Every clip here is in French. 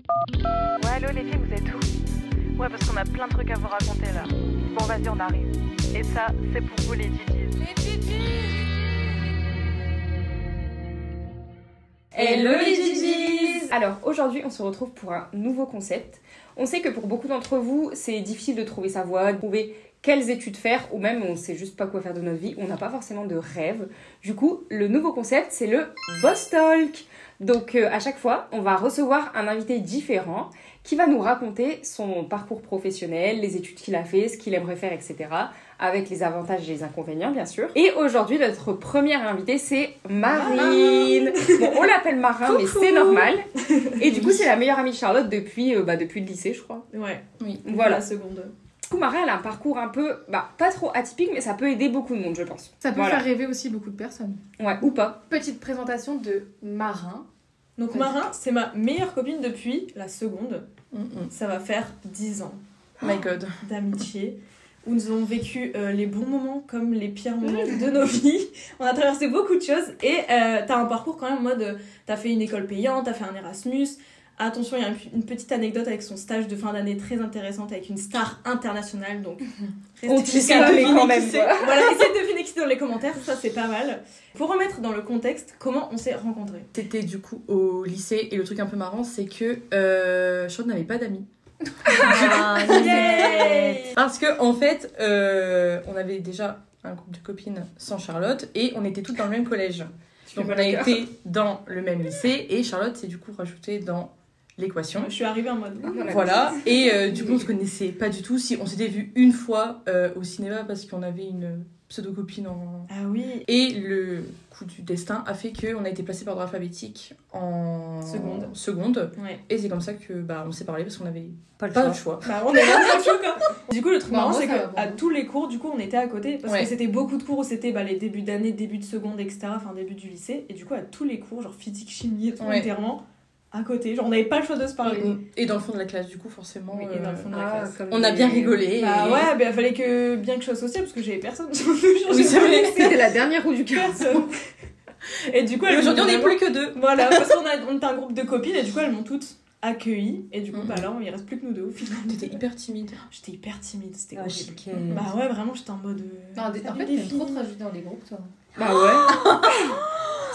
Ouais, allô les filles, vous êtes où? Ouais, parce qu'on a plein de trucs à vous raconter là. Bon, vas-y, on arrive. Et ça, c'est pour vous les Didis. Les Didis! Hello les Didis! Alors aujourd'hui on se retrouve pour un nouveau concept. On sait que pour beaucoup d'entre vous c'est difficile de trouver sa voie, de trouver quelles études faire ou même on sait juste pas quoi faire de notre vie, on n'a pas forcément de rêve. Du coup le nouveau concept c'est le Boss Talk. Donc à chaque fois on va recevoir un invité différent qui va nous raconter son parcours professionnel, les études qu'il a fait, ce qu'il aimerait faire, etc. Avec les avantages et les inconvénients, bien sûr. Et aujourd'hui, notre première invitée, c'est Marine. Bon, on l'appelle Marin, mais c'est normal. Et du coup, c'est la meilleure amie de Charlotte depuis le lycée, je crois. Ouais, oui. Voilà. La seconde. Du coup, Marin, elle a un parcours un peu, pas trop atypique, mais ça peut aider beaucoup de monde, je pense. Ça peut faire rêver aussi beaucoup de personnes. Ouais, ou pas. Petite présentation de Marin. Donc Marin, c'est ma meilleure copine depuis la seconde. Ça va faire 10 ans. My God. D'amitié. Où nous avons vécu les bons moments comme les pires moments de nos vies. On a traversé beaucoup de choses. Et t'as un parcours quand même en mode... T'as fait une école payante, t'as fait un Erasmus. Attention, il y a une petite anecdote avec son stage de fin d'année très intéressante avec une star internationale. Donc, on essaie de deviner quand même. Voilà, essayez de deviner qui c'est dans les commentaires. Ça, c'est pas mal. Pour remettre dans le contexte, comment on s'est rencontrés? C'était du coup au lycée. Et le truc un peu marrant, c'est que Charlotte n'avait pas d'amis. Parce que en fait on avait déjà un groupe de copines sans Charlotte et on était toutes dans le même collège, donc on a été dans le même lycée et Charlotte s'est du coup rajoutée dans l'équation. Je suis arrivée en mode voilà, et du coup on se connaissait pas du tout. Si on s'était vu une fois au cinéma parce qu'on avait une pseudo-copine en... Ah oui. Et le coup du destin a fait qu'on a été placé par ordre alphabétique en seconde. Ouais. Et c'est comme ça que on s'est parlé parce qu'on avait pas le choix. On est là, pas le choix quoi. Du coup le truc marrant c'est qu'à tous les cours du coup on était à côté parce que c'était beaucoup de cours où c'était les débuts d'année, début de seconde, etc. Enfin début du lycée. Et du coup à tous les cours genre physique, chimie et tout entièrement à côté, genre on n'avait pas le choix de se parler. Et dans le fond de la classe du coup forcément et dans le fond de la classe. On a bien rigolé. Ouais, il fallait que bien que je sois sociale parce que j'avais personne. Oui, c'est vrai, c'était la dernière roue du carton. Et du coup aujourd'hui on n'est plus que deux. Voilà, parce qu'on était un groupe de copines et du coup elles m'ont toutes accueillie et du coup là il reste plus que nous deux au final. T'étais hyper timide. J'étais hyper timide, c'était horrible. Ouais, vraiment j'étais en mode non, en fait t'aimes trop te rajouter dans des groupes toi.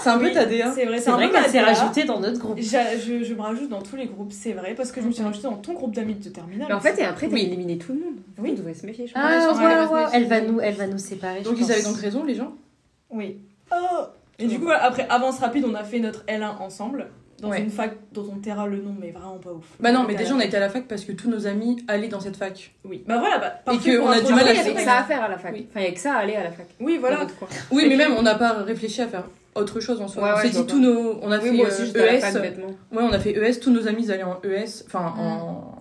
C'est un peu ta DA. C'est vrai, c'est vrai qu'elle s'est rajoutée dans notre groupe. Je me rajoute dans tous les groupes, c'est vrai, parce que je me suis rajoutée dans ton groupe d'amis de terminale. Mais en fait, et après, t'as éliminé tout le monde. Oui, on devrait se méfier, je pense. Elle va nous séparer. Donc ils avaient donc raison, les gens. Oui. Et du coup, après avance rapide, on a fait notre L1 ensemble. Dans une fac dont on taira le nom, mais vraiment pas ouf. Non, mais déjà on a été à la fac parce que tous nos amis allaient dans cette fac. Oui. Voilà, et qu'on a du mal à... Il y avait que ça à faire à la fac. Enfin, il y avait que ça à aller à la fac. Oui, voilà. Oui, mais même on n'a pas réfléchi à faire autre chose en soi. On s'est dit tous nos... On a fait ES. Ouais, on a fait ES, tous nos amis ils allaient en ES, enfin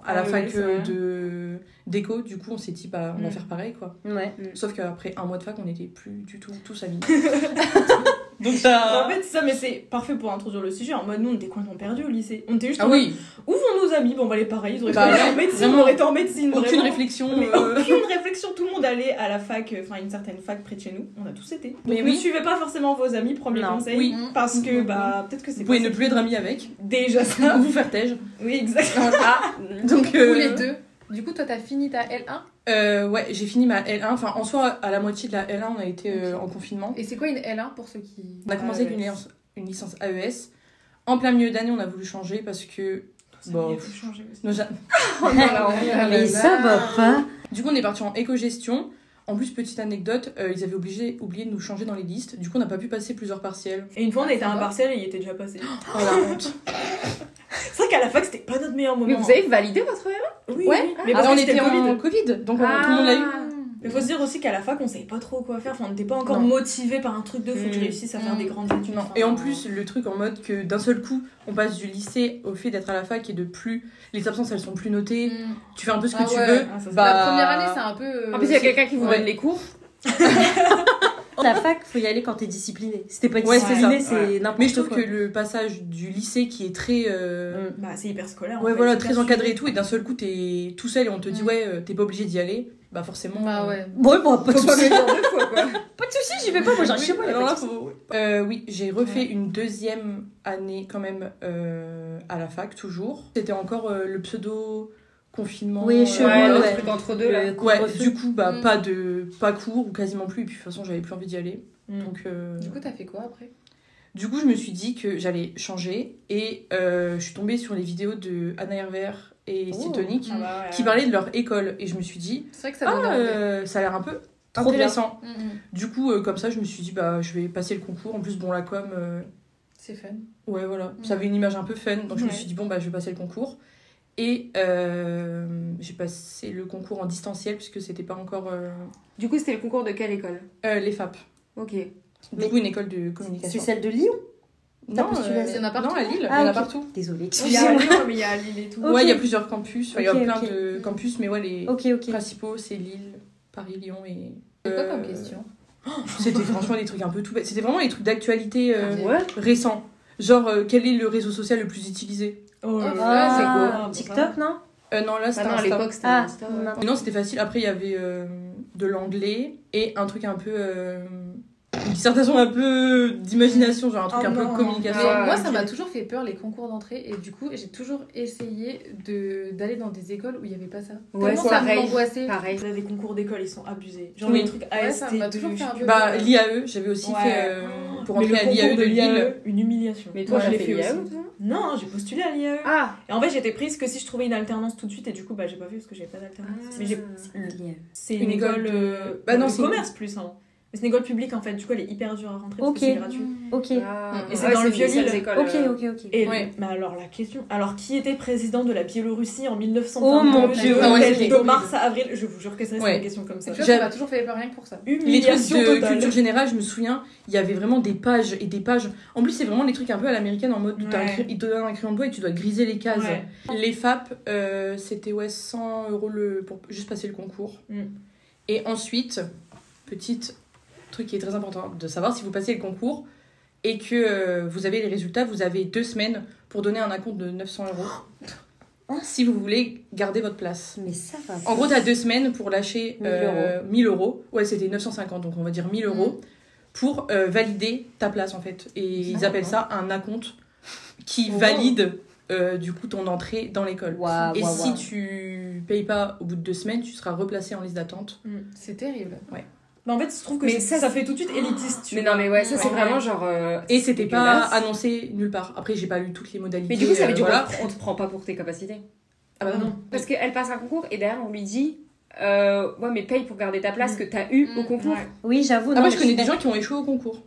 à la fac d'éco. Du coup, on s'est dit, on va faire pareil, quoi. Ouais. Sauf qu'après un mois de fac, on n'était plus du tout tous amis. Donc ça... En fait, c'est ça, mais c'est parfait pour introduire le sujet. En mode, nous, on était complètement perdus au lycée. On était juste où vont nos amis? Bon, pareil, ils auraient été en médecine, on aurait été en médecine. Aucune réflexion. Mais aucune réflexion, tout le monde allait à la fac, enfin, une certaine fac près de chez nous. On a tous été. Donc, ne suivez pas forcément vos amis, premier conseil. Parce que, peut-être que c'est... Vous pouvez ne plus être amis avec. Déjà ça. Ou vous faire tège. Oui, exactement. Donc... Ou les deux. Du coup, toi, t'as fini ta L1? Ouais, j'ai fini ma L1. Enfin, en soi, à la moitié de la L1, on a été en confinement. Et c'est quoi une L1 pour ceux qui... On a commencé avec une licence AES. En plein milieu d'année, on a voulu changer parce que... Mais ça va pas. Du coup, on est parti en éco-gestion. En plus, petite anecdote, ils avaient oublié de nous changer dans les listes. Du coup, on n'a pas pu passer plusieurs partiels. Et une fois, on était à un partiel et il était déjà passé. Oh la honte. C'est vrai qu'à la fac, c'était pas notre meilleur moment. Mais vous avez validé votre L1? Oui, ouais. Mais parce on que était en Covid, donc tout le monde l'a eu. Mais faut se dire aussi qu'à la fac, on savait pas trop quoi faire. Enfin, on n'était pas encore motivé par un truc de fou que je réussisse à faire des grandes études. Non. Et en plus, le truc en mode que d'un seul coup, on passe du lycée au fait d'être à la fac et de plus... Les absences, elles sont plus notées. Tu fais un peu ce que tu veux. La première année, c'est un peu... En plus, il y a quelqu'un qui vous donne les cours. La fac, faut y aller quand t'es discipliné. Si t'es pas discipliné, c'est n'importe quoi. Mais je trouve que le passage du lycée qui est très... c'est hyper scolaire. Ouais, voilà, très encadré et tout. Et d'un seul coup, t'es tout seul et on te dit, t'es pas obligé d'y aller. bah forcément. Bah ouais. Bon, pas de soucis. Pas de soucis, j'y vais pas, moi j'arrive chez moi. Oui, j'ai refait une deuxième année quand même à la fac, toujours. C'était encore le pseudo confinement. Oui, le truc entre deux là. Ouais, du coup, bah pas cours ou quasiment plus, et puis de toute façon, j'avais plus envie d'y aller. Donc, du coup, t'as fait quoi après ? Du coup, je me suis dit que j'allais changer, et je suis tombée sur les vidéos de Anna Hervère et Style Tonic qui parlaient de leur école, et je me suis dit, c'est vrai que ça, ça a l'air un peu intéressant. Du coup, comme ça, je me suis dit, bah, je vais passer le concours. En plus, bon, la com, c'est fun. Ouais, voilà. Ça avait une image un peu fun, donc je me suis dit, bon, bah, je vais passer le concours. Et j'ai passé le concours en distanciel, puisque c'était pas encore... Du coup, c'était le concours de quelle école ? Les FAP. Ok. Du coup, une école de communication. C'est celle de Lyon ? Non, il y en a partout. Non, à Lille, il y en a partout. Désolée. Il y a à Lyon, mais il y a à Lille et tout. Ouais, il y a plusieurs campus. Il y a plein de campus, mais ouais, les principaux, c'est Lille, Paris, Lyon et... C'est quoi comme question ? C'était franchement des trucs un peu tout bêtes. C'était vraiment des trucs d'actualité récents. Genre, quel est le réseau social le plus utilisé ? C'est quoi ? TikTok, non ? Non, là, c'était à l'époque, c'était Insta. Non, c'était facile. Après, il y avait de l'anglais et un truc un peu... une dissertation un peu d'imagination, genre un truc un peu communication. Moi, ça m'a toujours fait peur, les concours d'entrée, et du coup, j'ai toujours essayé d'aller dans des écoles où il n'y avait pas ça. Ouais, tellement ça m'angoissait. Pareil. Les concours d'école, ils sont abusés. Genre les trucs AST. Ça m'a toujours fait un peu bah, l'IAE, j'avais aussi fait pour entrer à l'IAE de Lille. Une humiliation. Mais toi, je l'ai fait aussi. Non, j'ai postulé à l'IAE. Ah. Et en fait, j'étais prise que si je trouvais une alternance tout de suite, et du coup, bah, j'ai pas fait parce que j'avais pas d'alternance. Mais c'est une école de commerce plus, hein. Mais c'est une école publique en fait, du coup elle est hyper dure à rentrer parce que c'est gratuit. Et c'est dans le Vieux-Lille. Ok. Et mais alors la question, alors qui était président de la Biélorussie en 1922 Oh mon Dieu, de mars à avril, je vous jure que ça c'est une question comme ça. Ça m'a toujours fait peur rien que pour ça. Les trucs de culture générale, je me souviens, il y avait vraiment des pages et des pages. En plus c'est vraiment des trucs un peu à l'américaine en mode ils te donnent un crayon de bois et tu dois griser les cases. Les FAP, c'était 100 € pour juste passer le concours. Et ensuite, petite truc qui est très important de savoir, si vous passez le concours et que vous avez les résultats, vous avez 2 semaines pour donner un acompte de 900 € si vous voulez garder votre place. Mais ça va. En gros, t'as 2 semaines pour lâcher 1000 €. Ouais, c'était 950, donc on va dire 1000 € pour valider ta place en fait. Et ils appellent ça un acompte qui valide du coup ton entrée dans l'école. Et si tu payes pas au bout de 2 semaines, tu seras replacé en liste d'attente. C'est terrible. Ouais. Bah en fait, je trouve que ça fait tout de suite élitiste. Mais non, mais ouais, ça c'est vraiment genre. Et c'était pas annoncé nulle part. Après, j'ai pas lu toutes les modalités. Mais du coup, ça veut dire on te prend pas pour tes capacités. Ah bah non. Parce qu'elle passe un concours et derrière on lui dit ouais, mais paye pour garder ta place que t'as eu au concours. Oui, j'avoue. Moi, je connais des gens qui ont échoué au concours.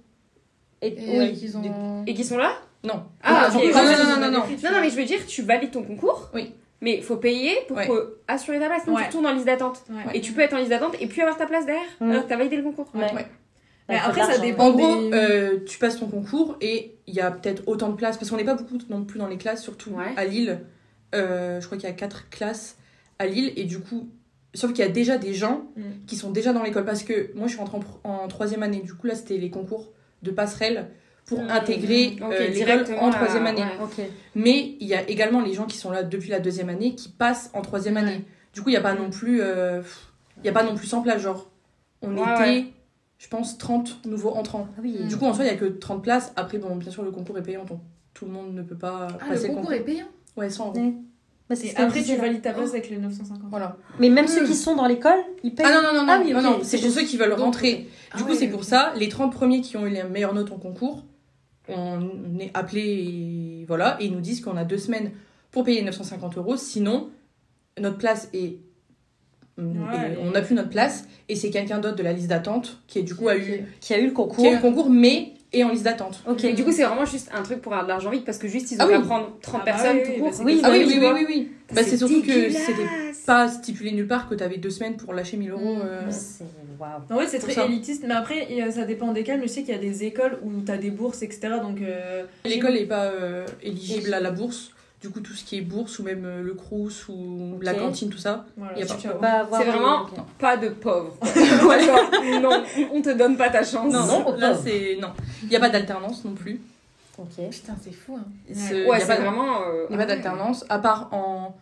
Et qui sont là ? Non. Ah, ok. Non, mais je veux dire, tu valides ton concours. Oui. Mais il faut payer pour assurer ta place. Donc tu retournes en liste d'attente. Et tu peux être en liste d'attente et puis avoir ta place derrière. Alors que t'as validé le concours. Mais après, ça dépend. En gros, tu passes ton concours et il y a peut-être autant de places. Parce qu'on n'est pas beaucoup non plus dans les classes, surtout à Lille. Je crois qu'il y a 4 classes à Lille. Et du coup, sauf qu'il y a déjà des gens qui sont déjà dans l'école. Parce que moi, je suis rentrée en 3e année. Du coup, là, c'était les concours de passerelle pour intégrer l'école en 3e année. Mais il y a également les gens qui sont là depuis la 2e année qui passent en 3e année. Du coup, il n'y a pas non plus 100 places. Genre, on était, je pense, 30 nouveaux entrants. Du coup, en soi, il n'y a que 30 places. Après, bon, bien sûr, le concours est payant, donc tout le monde ne peut pas passer le concours. Le concours est payant ? Ouais, 100 €. Et après, tu valides ta place avec les 950. Voilà. Mais même ceux qui sont dans l'école, ils payent. Non, c'est pour ceux qui veulent rentrer. Du coup, c'est pour ça, les 30 premiers qui ont eu les meilleures notes en concours, on est appelés et voilà, et ils nous disent qu'on a 2 semaines pour payer 950 €. Sinon, notre place est... on n'a plus notre place, et c'est quelqu'un d'autre de la liste d'attente qui du coup qui a eu le concours. Qui a eu le concours, mais est en liste d'attente. Et du coup, c'est vraiment juste un truc pour avoir de l'argent vite, parce que juste, ils ont qu'à prendre 30 personnes tout court. Oui. Bah, c'est surtout que c'était pas stipulé nulle part que t'avais 2 semaines pour lâcher 1000 €. En fait, c'est très élitiste, mais après, ça dépend desquelles. Mais je sais qu'il y a des écoles où t'as des bourses, etc. Donc, l'école n'est pas éligible à la bourse. Du coup, tout ce qui est bourse ou même le crous ou la cantine, tout ça, y a pas. C'est vraiment pas de pauvres. Genre, non, on te donne pas ta chance. Non, là, c'est... Non. Il n'y a pas d'alternance non plus. Putain, c'est fou. Hein. C'est vraiment... Il n'y a pas d'alternance, à part en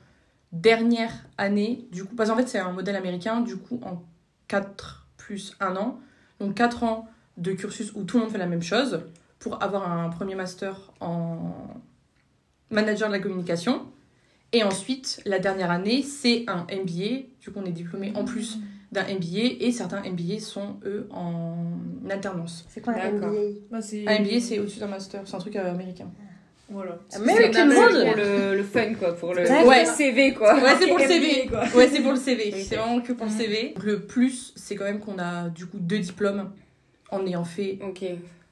dernière année, du coup, parce qu'en fait, c'est un modèle américain, du coup, en 4 plus 1 an, donc 4 ans de cursus où tout le monde fait la même chose, pour avoir un premier master en manager de la communication. Et ensuite, la dernière année, c'est un MBA, du coup, on est diplômé en plus d'un MBA, et certains MBA sont, eux, en alternance. C'est quoi un MBA? Un MBA, c'est au-dessus d'un master, c'est un truc américain. Voilà. American Mode pour le fun, quoi, pour le CV, quoi. Ouais, c'est pour le CV, quoi. Ouais, c'est pour le CV. C'est vraiment que pour le CV. Donc, le plus, c'est quand même qu'on a, du coup, 2 diplômes en ayant fait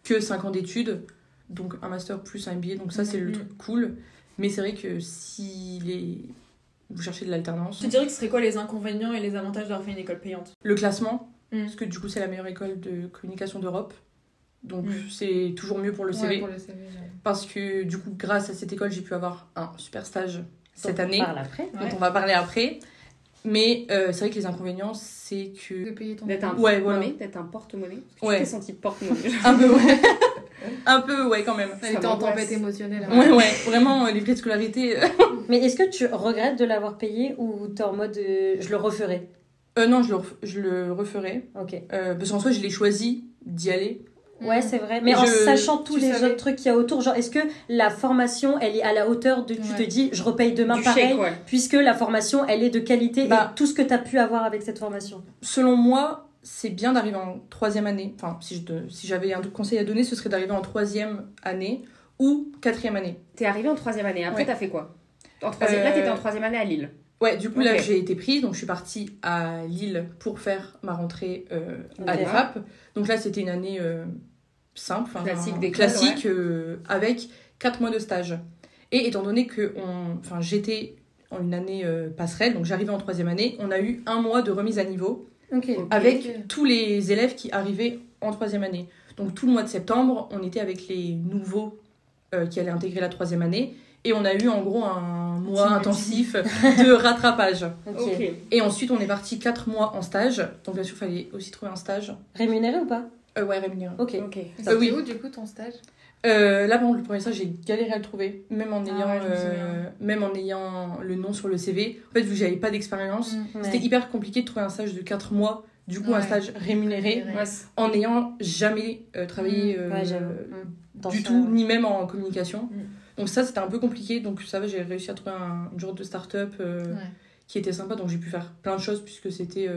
que 5 ans d'études. Donc, un master plus un MBA. Donc, ça, c'est le truc cool. Mais c'est vrai que si vous cherchez de l'alternance... Tu dirais que ce serait quoi les inconvénients et les avantages d'avoir fait une école payante? Le classement, parce que du coup, c'est la meilleure école de communication d'Europe. Donc, c'est toujours mieux pour le CV. Pour le CV, parce que, du coup, grâce à cette école, j'ai pu avoir un super stage cette année. Dont on va parler après. Mais c'est vrai que les inconvénients, c'est que... De payer ton... D'être un porte-monnaie, d'être un porte-monnaie. Tu t'es senti porte-monnaie. Un peu, ouais. Un peu, ouais, quand même. Elle était en tempête émotionnelle. Ouais, vraiment, les frais de scolarité... Mais est-ce que tu regrettes de l'avoir payé ou t'es en mode je le referai? Non, je le referai. Ok. Parce qu'en soi, je l'ai choisi d'y aller. Ouais, c'est vrai. Mais en sachant tous les autres trucs qu'il y a autour, genre, est-ce que la formation, elle est à la hauteur de... Tu te dis, je repaye demain pareil, puisque la formation, elle est de qualité et tout ce que t'as pu avoir avec cette formation? Selon moi, c'est bien d'arriver en 3e année. Enfin, si j'avais un conseil à donner, ce serait d'arriver en 3e année ou 4e année. T'es arrivée en 3e année. Après, t'as fait quoi? Là, t'étais en 3e année à Lille. Ouais, du coup, là, j'ai été prise. Donc, je suis partie à Lille pour faire ma rentrée à l'EFAP. Donc là, c'était une année simple, classique avec 4 mois de stage. Et étant donné que j'étais en une année passerelle, donc j'arrivais en 3e année, on a eu 1 mois de remise à niveau avec tous les élèves qui arrivaient en 3e année. Donc, tout le mois de septembre, on était avec les nouveaux qui allaient intégrer la 3e année. Et on a eu en gros un mois intensif de rattrapage. Et ensuite, on est parti 4 mois en stage. Donc, bien sûr, il fallait aussi trouver un stage. Rémunéré ou pas? Ouais, rémunéré. Ok. C'était où, du coup, ton stage? Là, bon, le premier stage, j'ai galéré à le trouver. Même en ayant le nom sur le CV. En fait, vu que j'avais pas d'expérience, c'était hyper compliqué de trouver un stage de 4 mois. Du coup, un stage rémunéré. En n'ayant jamais travaillé du tout, ni même en communication. Donc ça, c'était un peu compliqué. Donc ça va, j'ai réussi à trouver une genre de start-up qui était sympa. Donc j'ai pu faire plein de choses puisque c'était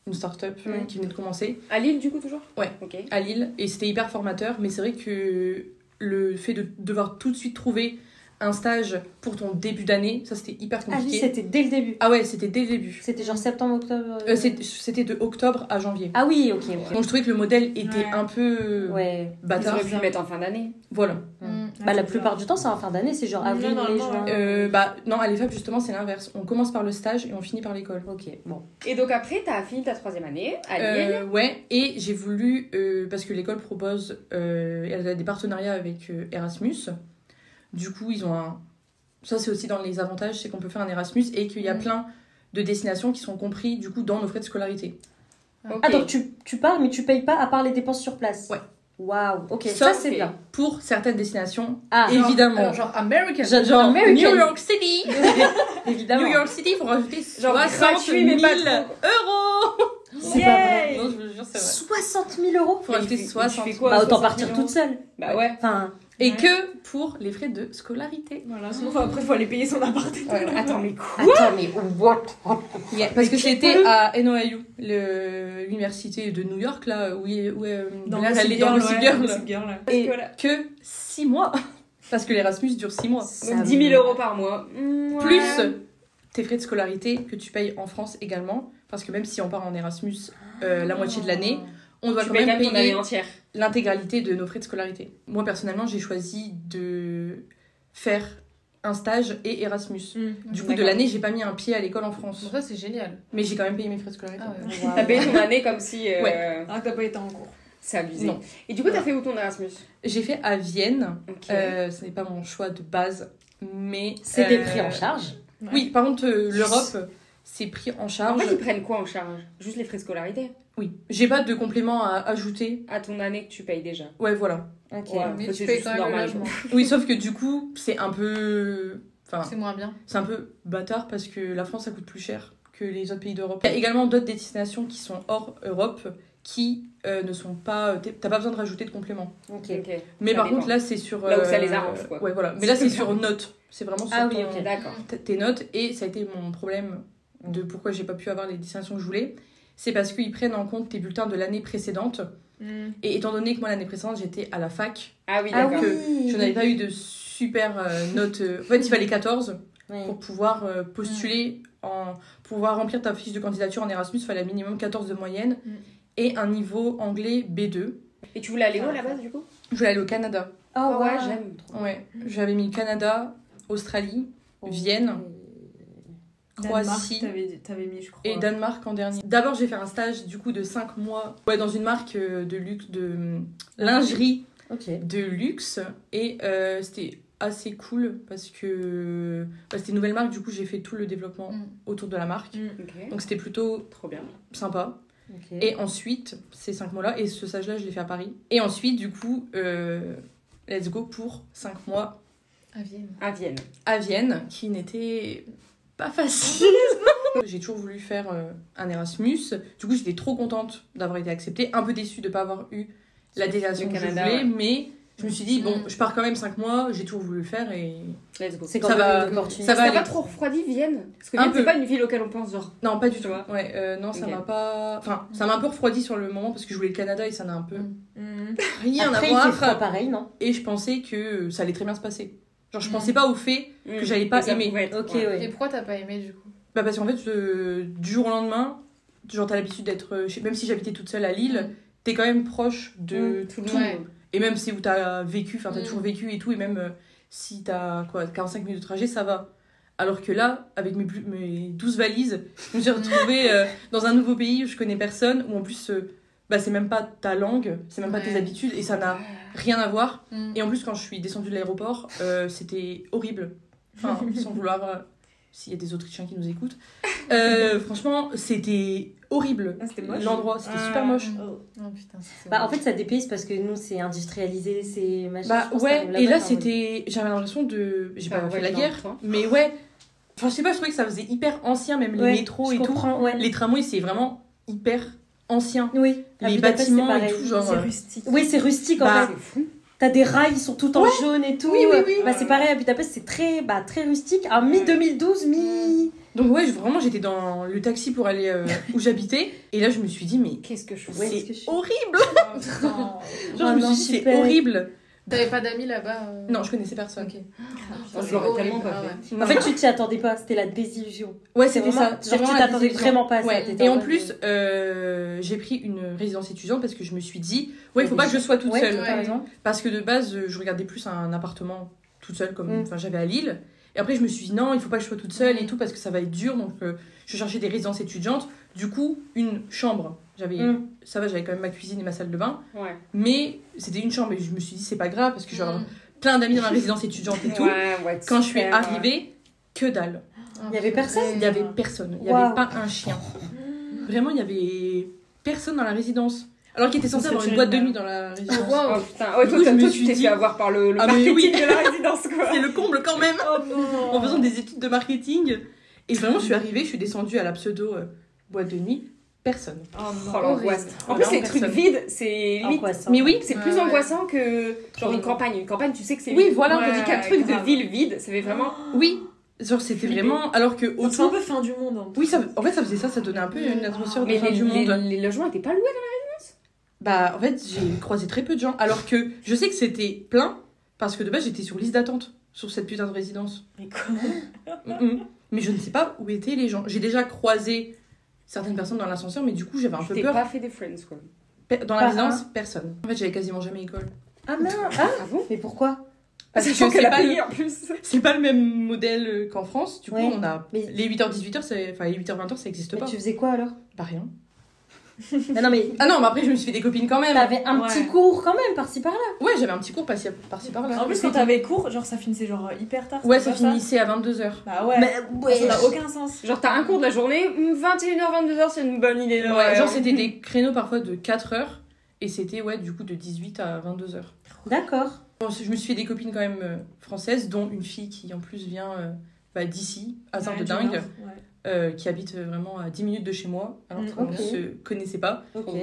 une start-up qui venait de commencer. À Lille, du coup, toujours? Ouais, à Lille. Et c'était hyper formateur. Mais c'est vrai que le fait de devoir tout de suite trouver un stage pour ton début d'année, ça c'était hyper compliqué. Ah oui, c'était dès le début. Ah ouais, c'était dès le début. C'était genre septembre, octobre C'était de octobre à janvier. Ah oui, ok. Donc je trouvais que le modèle était un peu bâtard. Ils auraient pu le mettre en fin d'année. Voilà. La plupart du temps, c'est en fin d'année, c'est genre avril, mai, juin. Non, à l'EFAP, justement, c'est l'inverse. On commence par le stage et on finit par l'école. Ok, bon. Et donc après, t'as fini ta 3e année à Lille. Ouais, et j'ai voulu, parce que l'école propose, elle a des partenariats avec Erasmus. Du coup, ils ont ça, c'est aussi dans les avantages, c'est qu'on peut faire un Erasmus et qu'il y a plein de destinations qui sont compris, du coup, dans nos frais de scolarité. Ah, donc tu pars, mais tu payes pas à part les dépenses sur place? Ouais. Waouh, ok, ça c'est bien. Pour certaines destinations, évidemment. Genre American. Genre New York City. Évidemment. New York City, il faut rajouter 60 000 euros. C'est pas vrai. Non, je vous jure, c'est vrai. 60 000 euros? Faut rajouter 60 000. Bah, autant partir toute seule. Bah ouais. Enfin... Et que pour les frais de scolarité. Voilà, sinon après, il faut aller payer son appart. Attends, mais quoi? Attends, mais what? Parce que c'était à NYU, l'université de New York, là, où elle est dans Gossip Girl. Et que 6 mois. Parce que l'Erasmus dure 6 mois. Donc 10 000 euros par mois. Plus tes frais de scolarité que tu payes en France également. Parce que même si on part en Erasmus la moitié de l'année, on doit quand même payer l'intégralité de nos frais de scolarité. Moi, personnellement, j'ai choisi de faire un stage et Erasmus. Du coup, de l'année, j'ai pas mis un pied à l'école en France. Bon, ça, c'est génial. Mais j'ai quand même payé mes frais de scolarité. T'as payé ton année comme si... Alors que t'as pas été en cours. C'est abusé. Non. Et du coup, t'as fait où ton Erasmus? J'ai fait à Vienne. Ce n'est pas mon choix de base, mais... C'était pris en charge? Oui, par contre, l'Europe... C'est pris en charge. En fait, ils prennent quoi en charge? Juste les frais de scolarité? Oui. J'ai pas de complément à ajouter. À ton année que tu payes déjà? Ouais, voilà. Ok. Ouais, mais tu payes quand même le logement. Oui, sauf que du coup, c'est un peu... Enfin, c'est moins bien. C'est un peu bâtard parce que la France, ça coûte plus cher que les autres pays d'Europe. Il y a également d'autres destinations qui sont hors Europe qui ne sont pas... T'as pas besoin de rajouter de compléments. Okay. Mais ça par contre, là, c'est sur... Là où ça les arrange, quoi. Ouais, voilà. Mais là, c'est sur notes. C'est vraiment sur d'accord. Tes notes. Et ça a été mon problème de pourquoi j'ai pas pu avoir les destinations que je voulais. C'est parce qu'ils prennent en compte tes bulletins de l'année précédente. Et étant donné que moi, l'année précédente, j'étais à la fac. D'accord. Je n'avais pas eu de super notes. En fait, il fallait 14 pour pouvoir postuler, pouvoir remplir ta fiche de candidature en Erasmus. Il fallait un minimum 14 de moyenne et un niveau anglais B2. Et tu voulais aller où à la base, du coup ? Je voulais aller au Canada. Oh ouais, j'aime trop. Ouais, j'avais mis Canada, Australie, Vienne, Croatie, t'avais mis, je crois. Et Danemark en dernier. D'abord, j'ai fait un stage du coup de 5 mois dans une marque de luxe, de lingerie de luxe. Et c'était assez cool parce que c'était une nouvelle marque. Du coup, j'ai fait tout le développement autour de la marque. Donc, c'était plutôt trop bien, sympa. Et ensuite, ces 5 mois-là, et ce stage-là, je l'ai fait à Paris. Et ensuite, du coup, let's go pour 5 mois à Vienne, qui n'était pas facile. J'ai toujours voulu faire un Erasmus. Du coup, j'étais trop contente d'avoir été acceptée. Un peu déçue de ne pas avoir eu la délégation que je voulais. Mais je me suis dit, bon, je pars quand même 5 mois. J'ai toujours voulu le faire et... Let's go. C'est quand même une opportunité. Ça va pas trop refroidi, Vienne ? Parce que Vienne, c'est pas une ville auquel on pense, genre... Non, pas du tout. Non, ça m'a pas... Enfin, ça m'a un peu refroidi sur le moment parce que je voulais le Canada et ça n'a un peu rien à voir. Il fait froid pareil, non ? Et je pensais que ça allait très bien se passer. Genre, je pensais pas au fait que j'allais pas aimer. Et pourquoi t'as pas aimé, du coup ? Bah parce qu'en fait, du jour au lendemain, genre t'as l'habitude d'être... même si j'habitais toute seule à Lille, t'es quand même proche de tout. Et même si où t'as vécu, enfin t'as toujours vécu et tout, et même si t'as 45 minutes de trajet, ça va. Alors que là, avec mes 12 valises, je me suis retrouvée dans un nouveau pays où je connais personne, où en plus... c'est même pas ta langue, c'est même pas tes habitudes, et ça n'a rien à voir. Et en plus, quand je suis descendue de l'aéroport, c'était horrible. Enfin, sans vouloir... s'il y a des Autrichiens qui nous écoutent. Franchement, c'était horrible. C'était moche. L'endroit, c'était super moche. Oh, putain, en fait, ça dépayse parce que nous, c'est industrialisé, c'est machin. Et là, c'était... J'avais l'impression de... J'ai pas fait la guerre, mais Enfin, je sais pas, je trouvais que ça faisait hyper ancien, même les métros et tout. Les tramways, c'est vraiment hyper... ancien. Oui. Les bâtiments et tout, genre... C'est rustique. Oui, c'est rustique, en fait. C'est fou. T'as des rails, ils sont tout en jaune et tout. Oui. C'est pareil, à Budapest, c'est très rustique. À mi-2012, Donc vraiment, j'étais dans le taxi pour aller où j'habitais. Et là, je me suis dit, mais... Qu'est-ce que je fais ? C'est horrible. Je me suis dit, c'est horrible. T'avais pas d'amis là-bas Non, je connaissais personne. Ok. Je l'aurais tellement pas fait. En fait, tu t'y attendais pas, c'était la désillusion. Ouais, c'était ça. Genre, tu t'attendais vraiment pas à ça. Et en plus, j'ai pris une résidence étudiante parce que je me suis dit, il faut pas que je sois toute seule. Parce que de base, je regardais plus un appartement toute seule, comme j'avais à Lille. Et après, je me suis dit, non, il faut pas que je sois toute seule et tout, parce que ça va être dur. Donc, je cherchais des résidences étudiantes. Du coup, une chambre. Ça va, j'avais quand même ma cuisine et ma salle de bain. Mais c'était une chambre. Et je me suis dit, c'est pas grave, parce que j'aurais plein d'amis dans la résidence étudiante et tout. Quand je suis arrivée, que dalle. Il y avait personne ? Il y avait personne. Il y avait pas un chien. Vraiment, il y avait personne dans la résidence. Alors qu'il était censé avoir une boîte de nuit dans la résidence. Oh putain, toi tu t'es fait avoir par le marketing de la résidence, quoi. C'est le comble quand même. En faisant des études de marketing. Et vraiment, je suis arrivée, je suis descendue à la pseudo boîte de nuit. Personne. L'angoisse. En plus, les trucs vides, c'est limite. Mais oui, c'est plus angoissant que genre une campagne. Une campagne, tu sais que c'est vide. Oui, voilà. Tandis qu'un truc de ville vide, ça fait vraiment. Oui. Genre, c'était vraiment. Alors que. C'est un peu fin du monde. Oui, en fait, ça faisait ça, ça donnait un peu une atmosphère de fin du monde. Les logements étaient pas loués dans la résidence ? En fait, j'ai croisé très peu de gens. Alors que je sais que c'était plein, parce que de base, j'étais sur liste d'attente sur cette putain de résidence. Mais comment ? Mais je ne sais pas où étaient les gens. J'ai déjà croisé certaines personnes dans l'ascenseur, mais du coup, j'avais un peu peur. T'as pas fait des friends, quoi. Dans la résidence, personne. En fait, j'avais quasiment jamais école. Ah non. Ah bon ? Mais pourquoi ? Parce que en plus. C'est pas le même modèle qu'en France. Du coup, on a les 8h-18h, les 8h-20h, ça existe pas. Tu faisais quoi alors ? Pas rien. Ah non, mais après, je me suis fait des copines quand même. T'avais un petit cours quand même, par-ci par-là. Ouais, j'avais un petit cours par-ci par-là. En plus, quand t'avais cours, genre ça finissait genre hyper tard. Ouais, ça finissait à 22h. Bah ouais. Mais ça n'a aucun sens. Genre, t'as un cours de la journée, 21h, 22h, c'est une bonne idée. Ouais, genre, c'était des créneaux parfois de 4h. Et c'était, du coup, de 18 à 22h. D'accord. Bon, je me suis fait des copines quand même françaises, dont une fille qui, en plus, vient d'ici, hasard de dingue, qui habite vraiment à 10 minutes de chez moi, alors qu'on ne se connaissait pas. Ok.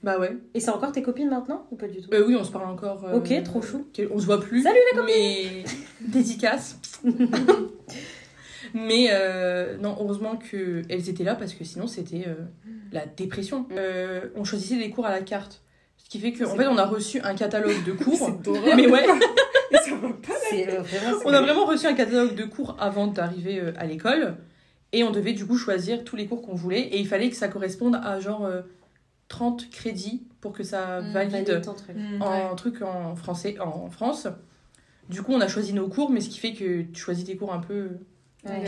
Bah ouais. Et c'est encore tes copines maintenant, ou pas du tout? Oui, on se parle encore. Ok, trop chou. On se voit plus. Salut les copines! Mais dédicace. Mais non, heureusement qu'elles étaient là, parce que sinon, c'était la dépression. On choisissait des cours à la carte. Ce qui fait qu'en fait, on a reçu un catalogue de cours. Mais ouais. Ça va pas. On a vraiment reçu un catalogue de cours avant d'arriver à l'école. Et on devait du coup choisir tous les cours qu'on voulait. Et il fallait que ça corresponde à genre 30 crédits pour que ça valide un truc en français en France. Du coup, on a choisi nos cours, mais ce qui fait que tu choisis tes cours un peu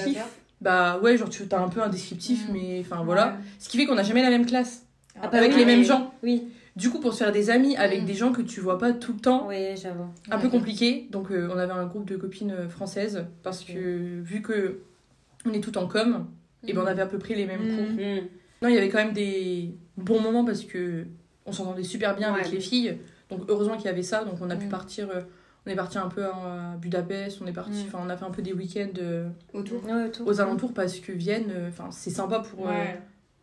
pif. Bah ouais, genre tu as un peu un descriptif, mais enfin voilà. Ce qui fait qu'on n'a jamais la même classe. Avec les mêmes gens. Oui. Du coup, pour se faire des amis avec des gens que tu vois pas tout le temps, j'avoue. Un peu compliqué. Donc, on avait un groupe de copines françaises parce que, vu que on est toutes en com, et ben on avait à peu près les mêmes cours. Non, il y avait quand même des bons moments parce que on s'entendait super bien avec les filles. Donc, heureusement qu'il y avait ça. Donc, on a pu partir. On est parti un peu à Budapest. On est parti. Enfin, on a fait un peu des week-ends aux alentours parce que Vienne, c'est sympa pour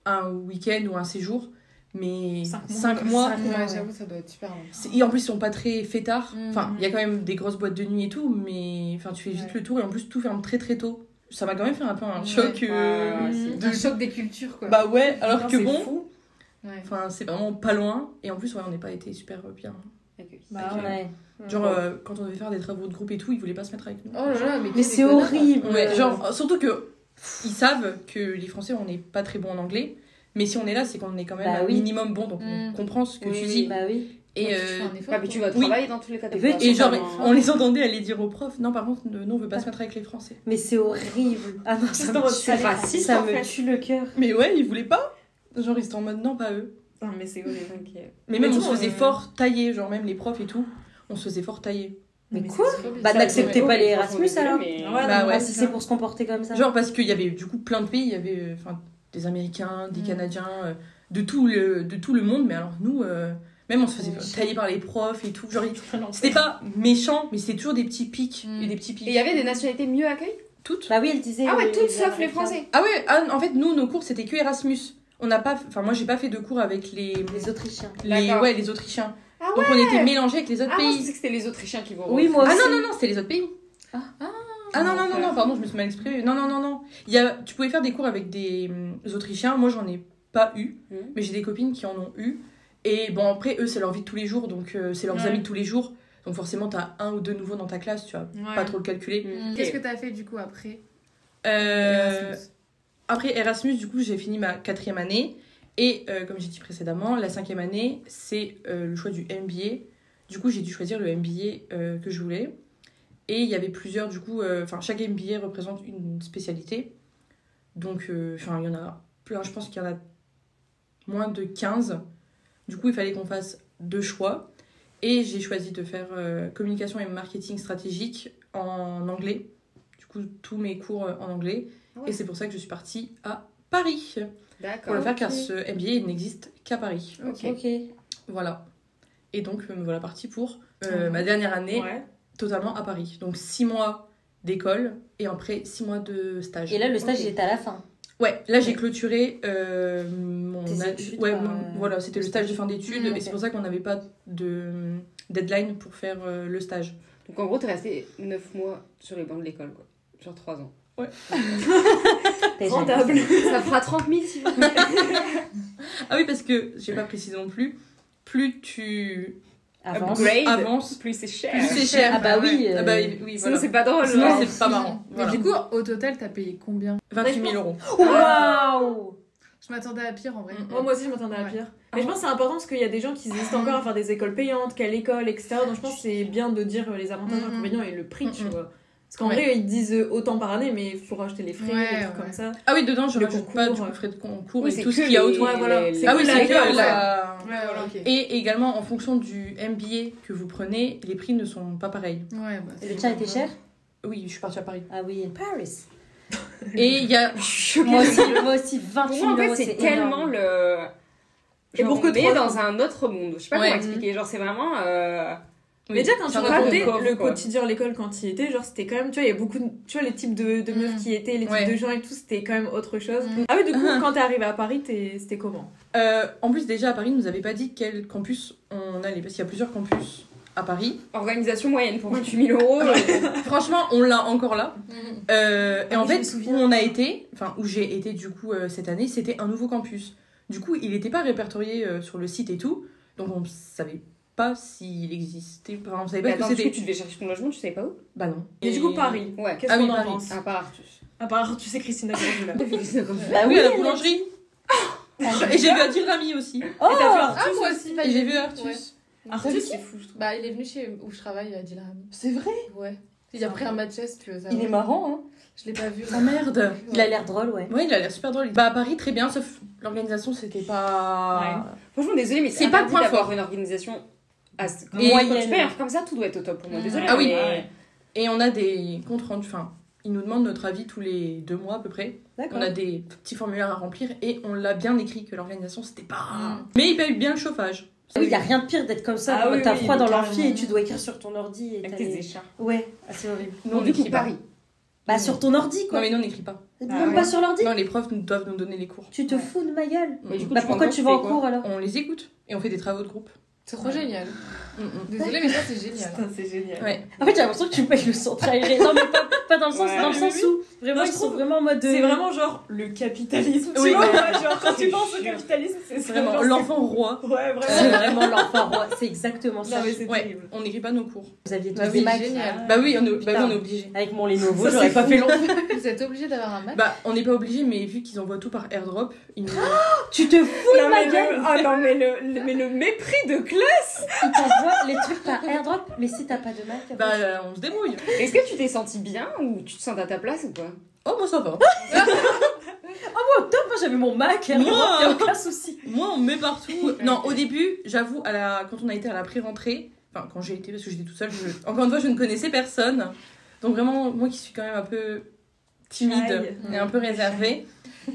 un week-end ou un séjour. Mais 5 mois, j'avoue, ça doit être super long. Et en plus, ils sont pas très fêtards. Enfin, il y a quand même des grosses boîtes de nuit et tout, mais tu fais vite le tour et en plus, tout ferme très très tôt. Ça m'a quand même fait un peu un choc. Un choc des cultures, quoi. Bah ouais, alors que bon. Fou. Enfin, c'est vraiment pas loin. Et en plus, on n'est pas été super bien. Genre, quand on devait faire des travaux de groupe et tout, ils voulaient pas se mettre avec nous. Oh là là, mais c'est horrible. Ouais, genre, surtout que ils savent que les Français, on n'est pas très bons en anglais. Mais si on est là, c'est qu'on est quand même un minimum bon, donc on comprend ce que tu dis. Bah oui. Et mais tu vas travailler dans tous les cas. Et genre, on les entendait aller dire aux profs, non, par contre, nous, on veut pas se mettre avec les Français. Mais c'est horrible. Ah non, ça me tue le cœur. Mais ouais, ils voulaient pas. Genre, ils étaient en mode, non, pas eux. Non, mais c'est horrible. Mais même, on se faisait fort tailler, genre, même les profs et tout, on se faisait fort tailler. Mais quoi? Bah, n'acceptez pas les Erasmus alors. Bah ouais, si c'est pour se comporter comme ça. Genre, parce qu'il y avait du coup plein de pays, il y avait des Américains, des Canadiens, de tout le monde, mais alors nous, même on se faisait tailler par les profs et tout. Genre, c'était pas méchant, mais c'était toujours des petits pics et des petits pics. Et il y avait des nationalités mieux accueillies? Toutes? Bah oui, elle disait. Ah ouais, toutes sauf les Français. Ah ouais, en fait, nous, nos cours, c'était que Erasmus. On n'a pas. Enfin, moi, j'ai pas fait de cours avec les Autrichiens. Les Autrichiens. Ah ouais. Donc, on était mélangés avec les autres pays. Moi, je pensais que c'était les Autrichiens qui vont. Oui, moi aussi. Ah non, c'était les autres pays. Non, pardon, je me suis mal exprimée. Non. Tu pouvais faire des cours avec des Autrichiens. Moi, j'en ai pas eu, mais j'ai des copines qui en ont eu. Et bon, après, eux, c'est leur vie de tous les jours, donc c'est leurs amis de tous les jours. Donc forcément, t'as 1 ou 2 nouveaux dans ta classe, tu vas pas trop le calculer. Qu'est-ce que t'as fait du coup après Erasmus. Après Erasmus, du coup, j'ai fini ma 4e année. Et comme j'ai dit précédemment, la 5e année, c'est le choix du MBA. Du coup, j'ai dû choisir le MBA que je voulais. Et il y avait plusieurs, du coup, chaque MBA représente une spécialité. Donc, il y en a plein, je pense qu'il y en a moins de 15. Du coup, il fallait qu'on fasse 2 choix. Et j'ai choisi de faire communication et marketing stratégique en anglais. Du coup, tous mes cours en anglais. Ouais. Et c'est pour ça que je suis partie à Paris. D'accord. Pour le faire, car ce MBA, il n'existe qu'à Paris. Ok. Voilà. Et donc, me voilà partie pour ma dernière année, totalement à Paris. Donc, 6 mois d'école et après 6 mois de stage. Et là, le stage, il était à la fin. Ouais, là j'ai clôturé mon études. Voilà, c'était le stage de fin d'études et c'est pour ça qu'on n'avait pas de deadline pour faire le stage. Donc en gros, t'es resté 9 mois sur les bancs de l'école, quoi. Genre 3 ans. Ouais. Rentable. Ça fera 30 000 si vous voulez. Ah oui, parce que j'ai pas précisé non plus, plus tu avances, plus c'est cher. Ah bah oui. Ah bah oui, sinon c'est pas drôle. Sinon c'est pas marrant. Mais du coup, au total, t'as payé combien? 28 000 euros. Waouh! Je m'attendais à pire en vrai. Moi aussi, je m'attendais à pire. Mais je pense que c'est important parce qu'il y a des gens qui hésitent encore à faire des écoles payantes, quelle école, etc. Donc je pense que c'est bien de dire les avantages, les inconvénients et le prix, tu vois. Parce qu'en vrai, ils disent autant par année, mais il faut rajouter les frais, des trucs comme ça. Ah oui, dedans, je rajoute pas du coup frais de concours et tout ce qu'il y a autour. Voilà. Ah oui, c'est que la... Et également, en fonction du MBA que vous prenez, les prix ne sont pas pareils. Et le tien était cher? Oui, je suis partie à Paris. Ah oui, Paris. Et il y a... moi aussi 28 000 euros, c'est tellement le... et pour que tu es dans un autre monde. Je sais pas comment expliquer. Genre, c'est vraiment. Mais déjà, quand tu racontais le quotidien à l'école quand il était, genre, c'était quand même, tu vois, il y a beaucoup de, tu vois, les types de meufs qui étaient, les types de gens et tout, c'était quand même autre chose. Ah oui, du coup, quand t'es arrivée à Paris, c'était comment? En plus, déjà, à Paris, ils nous avaient pas dit quel campus on allait, parce qu'il y a plusieurs campus à Paris. Organisation moyenne pour 28 000 €. Franchement, on l'a encore là. Et en fait, où on a été, enfin, où j'ai été, du coup, cette année, c'était un nouveau campus. Du coup, il était pas répertorié sur le site et tout, donc on savait pas s'il existait. Enfin, on savait pas que c'était. Tu devais chercher ton logement, tu savais pas où? Bah non. Et du coup, Paris. Ouais. Qu'est-ce qu'on en pense? À part Artus. À part Artus, c'est Christina Cordula. Bah oui, à la boulangerie. Et j'ai vu Adil Rami aussi. Oh, et t'as vu Artus? Ah, moi aussi. Et j'ai vu Artus. Artus, c'est fou, je trouve. Bah, il est venu chez où je travaille, Adil Rami. C'est vrai? Ouais. Il a pris un match tu veux savoir. Il est marrant, hein. Je l'ai pas vu. Ah merde. Il a l'air drôle, ouais. Ouais, il a l'air super drôle. Bah, à Paris, très bien, sauf l'organisation, c'était pas. Franchement, désolé, mais c'est pas le point fort. Une organisation moyenne. Comme ça, tout doit être au top pour moi. Désolé. Ah oui. Et on a des comptes rendus. Enfin, ils nous demandent notre avis tous les 2 mois à peu près. D'accord. On a des petits formulaires à remplir et on l'a bien écrit que l'organisation, c'était pas. Mais il paye bien le chauffage. Oui, il n'y a rien de pire d'être comme ça. T'as froid dans l'amphi et tu dois écrire sur ton ordi. Avec tes écharpes. Ouais, c'est horrible. Non, du coup, Paris. Bah, sur ton ordi, quoi. Non, mais nous, on n'écrit pas. Même pas sur l'ordi? Non, les profs doivent nous donner les cours. Tu te fous de ma gueule. Mais du coup, pourquoi tu vas en cours alors? On les écoute et on fait des travaux de groupe. C'est trop génial. Désolée, mais ça, c'est génial. Putain, c'est génial. Ouais. En fait, j'ai l'impression que tu payes le centre aéré. Non, mais pas dans le sens, dans le sens où vraiment, ils sont vraiment en mode. C'est vraiment genre le capitalisme. Oui, tu vois, genre quand tu penses au capitalisme, c'est vraiment l'enfant roi. Ouais, vraiment. C'est vraiment l'enfant roi. C'est exactement ça. Non, mais c'est terrible. On n'écrit pas nos cours. Vous aviez tous des Macs. Bah oui, on est obligé. Avec mon Lenovo, j'aurais pas fait long. Vous êtes obligé d'avoir un Mac? Bah, on n'est pas obligé, mais vu qu'ils envoient tout par airdrop, ils nous. Tu te fous de ma gueule! Ah non, mais le mépris de classe! Ils t'envoient les trucs par airdrop, mais si t'as pas de Mac. Bah, on se débrouille. Est-ce que tu t'es senti bien ou tu te sens à ta place ou quoi? Oh, moi ça va. Oh, moi, top, moi j'avais mon Mac, il n'y a aucun souci. Moi, on me met partout. Non, au début, j'avoue, quand on a été à la pré-rentrée, enfin, quand j'ai été, parce que j'étais toute seule, encore une fois, je ne connaissais personne. Donc, vraiment, moi qui suis quand même un peu timide et un peu réservée,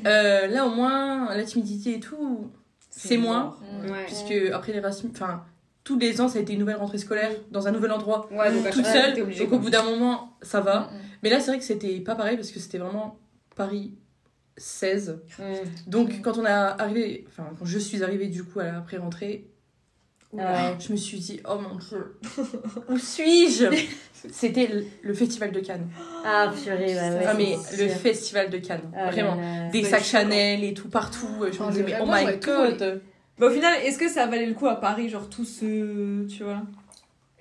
là, au moins, la timidité et tout, c'est moins. Puisque après l'Erasmus, enfin, tous les ans, ça a été une nouvelle rentrée scolaire dans un nouvel endroit, toute seule. Donc, au bout d'un moment, ça va. Mais là, c'est vrai que c'était pas pareil parce que c'était vraiment Paris 16. Donc, quand je suis arrivée du coup à la pré-rentrée, je me suis dit, oh mon Dieu, où suis-je? C'était le festival de Cannes. Ah, purée, ouais. Ah, mais le festival de Cannes, vraiment. Des sacs Chanel et tout partout. Je me disais, mais oh my god. Bah, au final, est-ce que ça valait le coup à Paris, genre tout ce. Tu vois?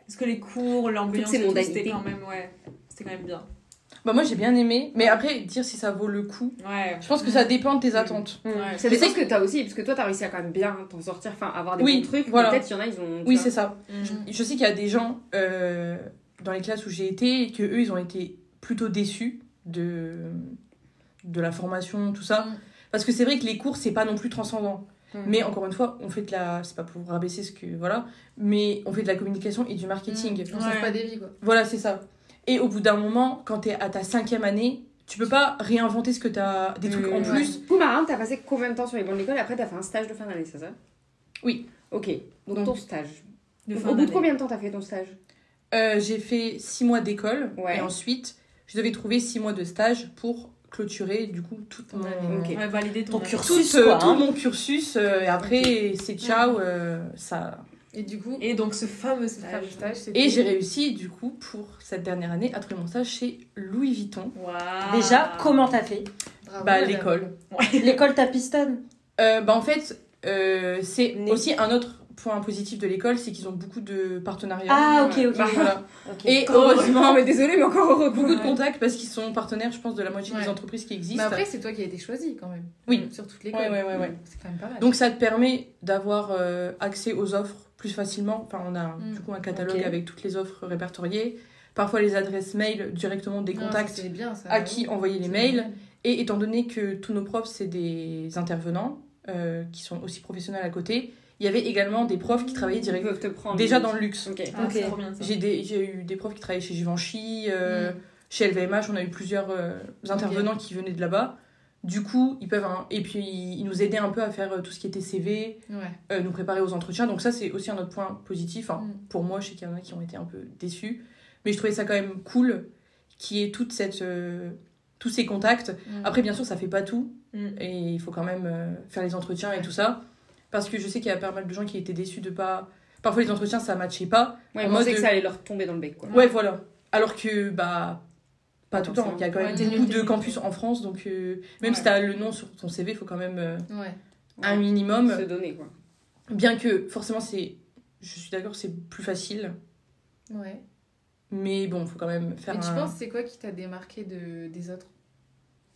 Est-ce que les cours, l'ambiance, c'était quand même bien? Bah moi j'ai bien aimé, mais après dire si ça vaut le coup, je pense que ça dépend de tes attentes. Ça dépend ce que t'as aussi, parce que toi t'as réussi à quand même bien t'en sortir, enfin avoir des bons trucs, peut-être il y en a ils ont... Oui c'est ça. Je sais qu'il y a des gens dans les classes où j'ai été, et que eux ils ont été plutôt déçus de la formation, tout ça. Parce que c'est vrai que les cours c'est pas non plus transcendant. Mais encore une fois, on fait de la... C'est pas pour rabaisser ce que... Voilà. Mais on fait de la communication et du marketing. On sauve pas des vies quoi. Voilà c'est ça. Et au bout d'un moment, quand t'es à ta 5e année, tu peux pas réinventer ce que t'as des trucs en plus. Du coup, Marin, t'as passé combien de temps sur les bancs de l'école et après t'as fait un stage de fin d'année, c'est ça? Oui. Ok, donc ton stage. Au bout de combien de temps t'as fait ton stage? J'ai fait 6 mois d'école et ensuite je devais trouver 6 mois de stage pour clôturer du coup tout mon... valider ton cursus, tout mon cursus et après c'est ciao ça... Et du coup, donc ce fameux stage, et j'ai réussi du coup pour cette dernière année à trouver mon stage chez Louis Vuitton. Déjà, comment t'as fait? Bah l'école. L'école t'a pistonne? Bah en fait c'est aussi un autre point positif de l'école, c'est qu'ils ont beaucoup de partenariats. Ah ok. Voilà. Et heureusement, mais désolé mais encore heureux, beaucoup de contacts parce qu'ils sont partenaires je pense de la moitié des entreprises qui existent. Mais après c'est toi qui as été choisi quand même. Oui. Sur toute l'école. Ouais. C'est quand même pas mal. Donc ça te permet d'avoir accès aux offres plus facilement. Enfin on a du coup un catalogue avec toutes les offres répertoriées. Parfois les adresses mail directement des contacts à qui envoyer les mails. Et étant donné que tous nos profs c'est des intervenants qui sont aussi professionnels à côté, il y avait également des profs qui travaillaient directement déjà dans le luxe. C'est trop bien, ça. J'ai eu des profs qui travaillaient chez Givenchy, chez LVMH, on a eu plusieurs intervenants qui venaient de là-bas. Du coup, ils peuvent... Et puis, ils nous aidaient un peu à faire tout ce qui était CV, nous préparer aux entretiens. Donc ça, c'est aussi un autre point positif. Pour moi, je sais qu'il y en a qui ont été un peu déçus. Mais je trouvais ça quand même cool qu'il y ait tous ces contacts. Après, bien sûr, ça fait pas tout. Et il faut quand même faire les entretiens et tout ça. Parce que je sais qu'il y a pas mal de gens qui étaient déçus de pas... Parfois, les entretiens, ça matchait pas. Ouais, ils pensaient que ça allait leur tomber dans le bec, quoi. Ouais, voilà. Alors que, pas tout le temps. Il y a quand même beaucoup de campus en France. Donc, même si t'as le nom sur ton CV, il faut quand même un minimum. Se donner, quoi. Bien que, forcément, je suis d'accord, c'est plus facile. Ouais. Mais bon, il faut quand même faire. Et tu penses, c'est quoi qui t'a démarqué des autres ?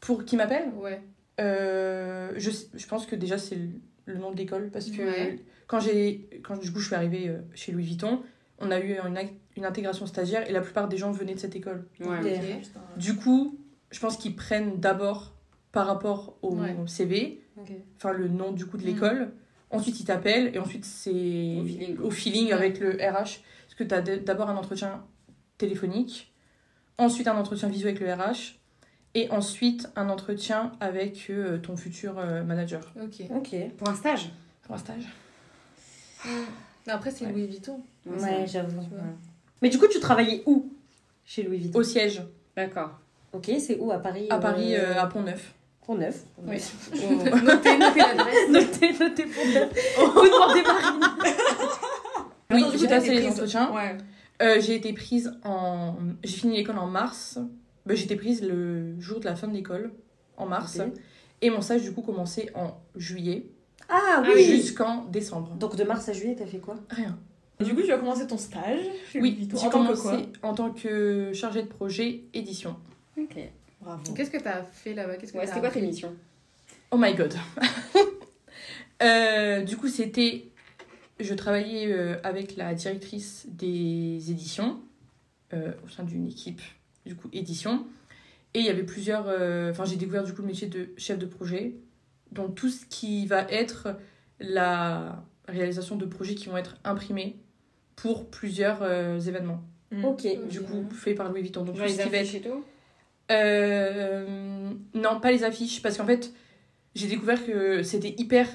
Pour qui m'appelle ? Ouais. Je pense que déjà, c'est le nom de l'école. Parce que quand du coup, je suis arrivée chez Louis Vuitton, on a eu une intégration stagiaire et la plupart des gens venaient de cette école. Du coup, je pense qu'ils prennent d'abord par rapport au CV, enfin le nom du coup de l'école. Ensuite, ils t'appellent et ensuite, c'est au feeling avec le RH. Parce que tu as d'abord un entretien téléphonique, ensuite un entretien visuel avec le RH et ensuite un entretien avec ton futur manager. Ok. Pour un stage. Après, c'est Louis Vuitton. Ouais, j'avoue. Mais du coup, tu travaillais où chez Louis Vuitton ? Au siège. D'accord. Ok, c'est où à Paris ? À Paris, à Pont-Neuf. Pont-Neuf. Oui. Notez l'adresse. Notez Pont-Neuf. Vous demandez Marine. Oui, j'ai passé les entretiens. J'ai été prise J'ai fini l'école en mars. J'ai été prise le jour de la fin de l'école, en mars. Okay. Et mon stage, du coup, commençait en juillet. Ah oui. Jusqu'en décembre. Donc de mars à juillet, t'as fait quoi ? Rien. Et du coup, tu as commencé ton stage chez Louis Vuitton. J'ai commencé en tant que chargée de projet édition. Ok, bravo. Qu'est-ce que t'as fait là-bas ? C'était quoi tes missions ? Oh my god. Du coup, je travaillais avec la directrice des éditions au sein d'une équipe, du coup, édition. Et il y avait plusieurs... j'ai découvert du coup le métier de chef de projet. Donc tout ce qui va être la réalisation de projets qui vont être imprimés pour plusieurs événements. Ok. Du coup, fait par Louis Vuitton. Donc genre les affiches et tout ? Non, pas les affiches. Parce qu'en fait, j'ai découvert que c'était hyper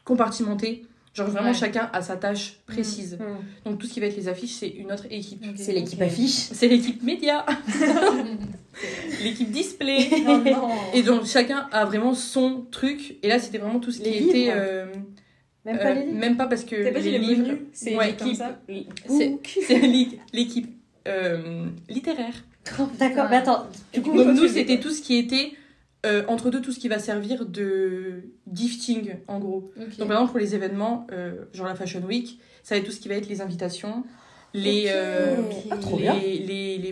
compartimenté. Genre vraiment chacun a sa tâche précise. Donc tout ce qui va être les affiches, c'est une autre équipe. Okay. C'est l'équipe affiche. C'est l'équipe média. L'équipe display. Oh non. Et donc chacun a vraiment son truc. Et là c'était vraiment tout ce qui était... Même pas les livres. Même pas parce que les livres... C'est l'équipe... C'est l'équipe littéraire. D'accord, mais attends. Du coup, donc nous c'était tout ce qui était... entre deux, tout ce qui va servir de gifting, en gros. Okay. Donc, par exemple, pour les événements, genre la Fashion Week, ça va être tout ce qui va être les invitations, par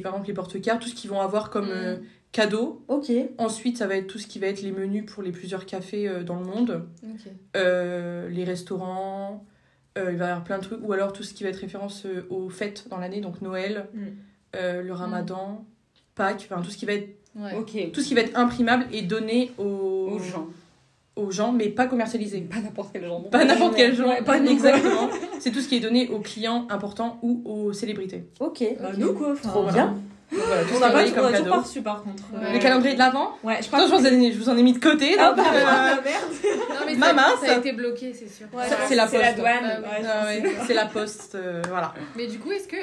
exemple, les porte-cartes, tout ce qu'ils vont avoir comme cadeau. Ensuite, ça va être tout ce qui va être les menus pour les plusieurs cafés dans le monde. Les restaurants, il va y avoir plein de trucs. Ou alors, tout ce qui va être référence aux fêtes dans l'année, donc Noël, le Ramadan, Pâques, enfin, tout ce qui va être tout ce qui va être imprimable et donné aux gens, mais pas commercialisé. Pas n'importe quel genre. Pas n'importe quel genre, exactement. C'est tout ce qui est donné aux clients importants ou aux célébrités. Nous quoi. Trop bien. Voilà, on n'a pas tout reçu par contre. Le calendrier de l'Avent. Ouais, je crois que je vous en ai mis de côté. Ah bah merde. Non mais ça a été bloqué, c'est sûr. C'est la poste. C'est la douane. C'est la poste, voilà. Mais du coup, est-ce que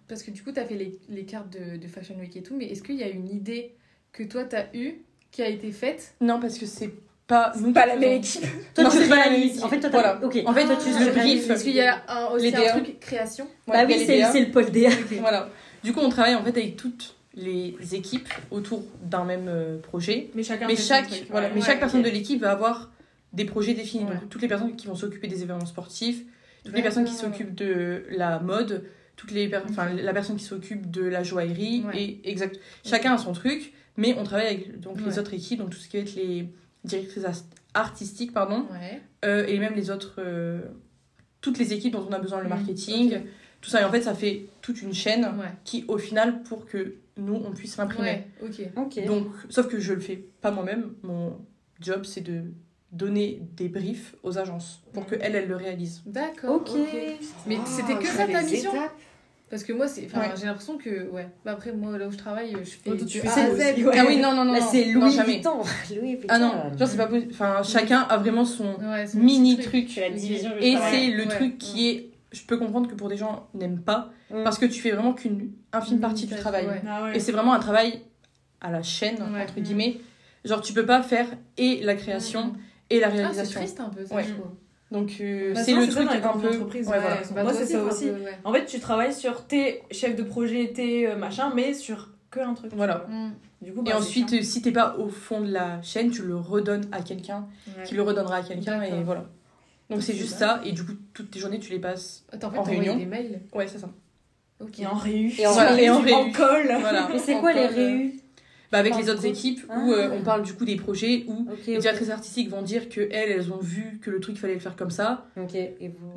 parce que du coup, tu as fait les cartes de Fashion Week et tout, mais est-ce qu'il y a une idée que toi, tu as eue, qui a été faite ? Non, parce que c'est pas... Nous, pas la même équipe. Toi, tu réalises. En fait, toi, voilà. En fait, toi, tu le brief. Parce qu'il y a aussi un truc création. Bah oui, c'est le pôle DA. Voilà. Du coup, on travaille en fait avec toutes les équipes autour d'un même projet. Mais chaque personne de l'équipe va avoir des projets définis. Donc, toutes les personnes qui vont s'occuper des événements sportifs, toutes les personnes qui s'occupent de la mode... la personne qui s'occupe de la joaillerie et chacun a son truc, mais on travaille avec les autres équipes, donc tout ce qui va être les directrices artistiques et même les autres toutes les équipes dont on a besoin, le marketing, tout ça, et en fait ça fait toute une chaîne qui au final pour que nous on puisse l'imprimer. Donc sauf que je le fais pas moi-même, mon job c'est de donner des briefs aux agences pour qu'elles le réalisent. D'accord. Mais c'était que ça ta mission ? Parce que moi, j'ai l'impression que... Ouais. Bah après, moi, là où je travaille, je fais tu A fais à Z. Ouais. Ah oui, non. Là, c'est Louis jamais. Vuitton. Ah non, genre, c'est pas possible. Enfin, chacun a vraiment son mini truc. C'est la division du Et travail. c'est le truc qui est... Je peux comprendre que pour des gens n'aiment pas, parce que tu fais vraiment qu'une infime partie du travail. Et c'est vraiment un travail à la chaîne, entre guillemets. Genre, tu peux pas faire et la création et la réalisation. C'est triste un peu, ça, je trouve. Donc, c'est le truc un peu... Moi, c'est ça aussi. En fait, tu travailles sur tes chefs de projet, tes machins, mais sur qu'un truc. Voilà. Du coup, et ensuite, si t'es pas au fond de la chaîne, tu le redonnes à quelqu'un, qui le redonnera à quelqu'un, et voilà. Donc c'est juste ça, et du coup toutes tes journées tu les passes en réunion. Des mails. Ouais, c'est ça. Ok. Et en réu. Et en colle. Voilà. Et c'est quoi les réus? Bah avec les autres équipes où on parle du coup des projets où les directrices artistiques vont dire que elles ont vu que le truc fallait le faire comme ça. Et vous...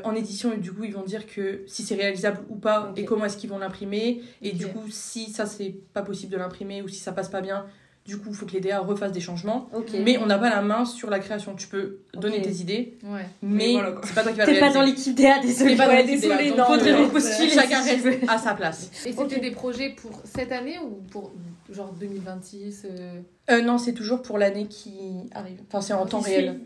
en édition du coup ils vont dire que si c'est réalisable ou pas et comment est-ce qu'ils vont l'imprimer et du coup si ça c'est pas possible de l'imprimer ou si ça passe pas bien. Du coup, il faut que les DA refassent des changements. Mais on n'a pas la main sur la création. Tu peux donner tes idées, mais voilà, c'est pas toi qui vas le réaliser. T'es pas dans l'équipe DA, désolé. Désolé, non. Faudrait repostuler. Chacun reste à sa place. Et c'était des projets pour cette année ou pour genre 2026 Non, c'est toujours pour l'année qui arrive. Enfin, c'est en temps réel.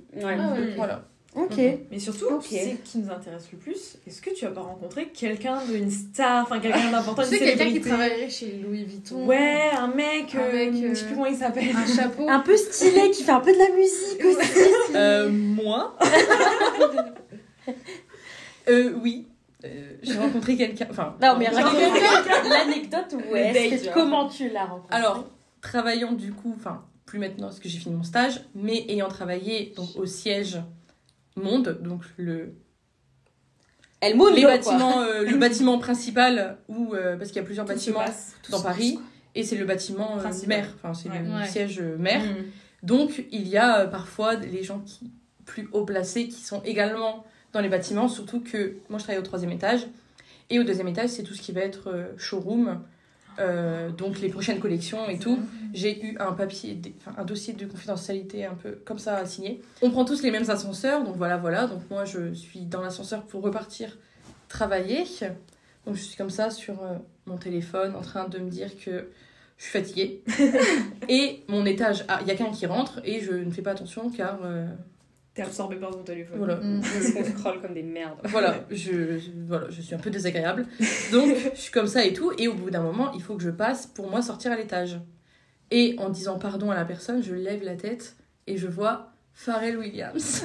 Voilà. Ok. Mais surtout, c'est ce qui nous intéresse le plus. Est-ce que tu vas pas rencontrer quelqu'un d'une star, enfin quelqu'un d'important, une célébrité? Quelqu'un qui travaillerait chez Louis Vuitton. Ouais, un mec, je sais plus comment il s'appelle. Un chapeau. Un peu stylé, qui fait un peu de la musique aussi. Moi oui. J'ai rencontré quelqu'un. Enfin. Non, mais l'anecdote, comment tu l'as rencontré? Alors, travaillant du coup, enfin, plus maintenant parce que j'ai fini mon stage, mais ayant travaillé donc au siège Monde, donc le bâtiment principal où parce qu'il y a plusieurs bâtiments dans Paris et c'est le bâtiment maire, enfin c'est le siège maire. Donc il y a parfois les gens qui plus haut placés qui sont également dans les bâtiments, surtout que moi je travaille au 3e étage et au 2e étage c'est tout ce qui va être showroom. Donc les prochaines collections et tout, j'ai eu un dossier de confidentialité un peu comme ça à signer. On prend tous les mêmes ascenseurs, donc voilà, donc moi je suis dans l'ascenseur pour repartir travailler, donc je suis comme ça sur mon téléphone en train de me dire que je suis fatiguée et mon étage, il y a quelqu'un qui rentre et je ne fais pas attention car t'es absorbé par ton téléphone. Voilà. On scrolle comme des merdes. Voilà, je suis un peu désagréable. Donc, je suis comme ça et tout. Et au bout d'un moment, il faut que je passe pour moi sortir à l'étage. Et en disant pardon à la personne, je lève la tête et je vois Pharrell Williams.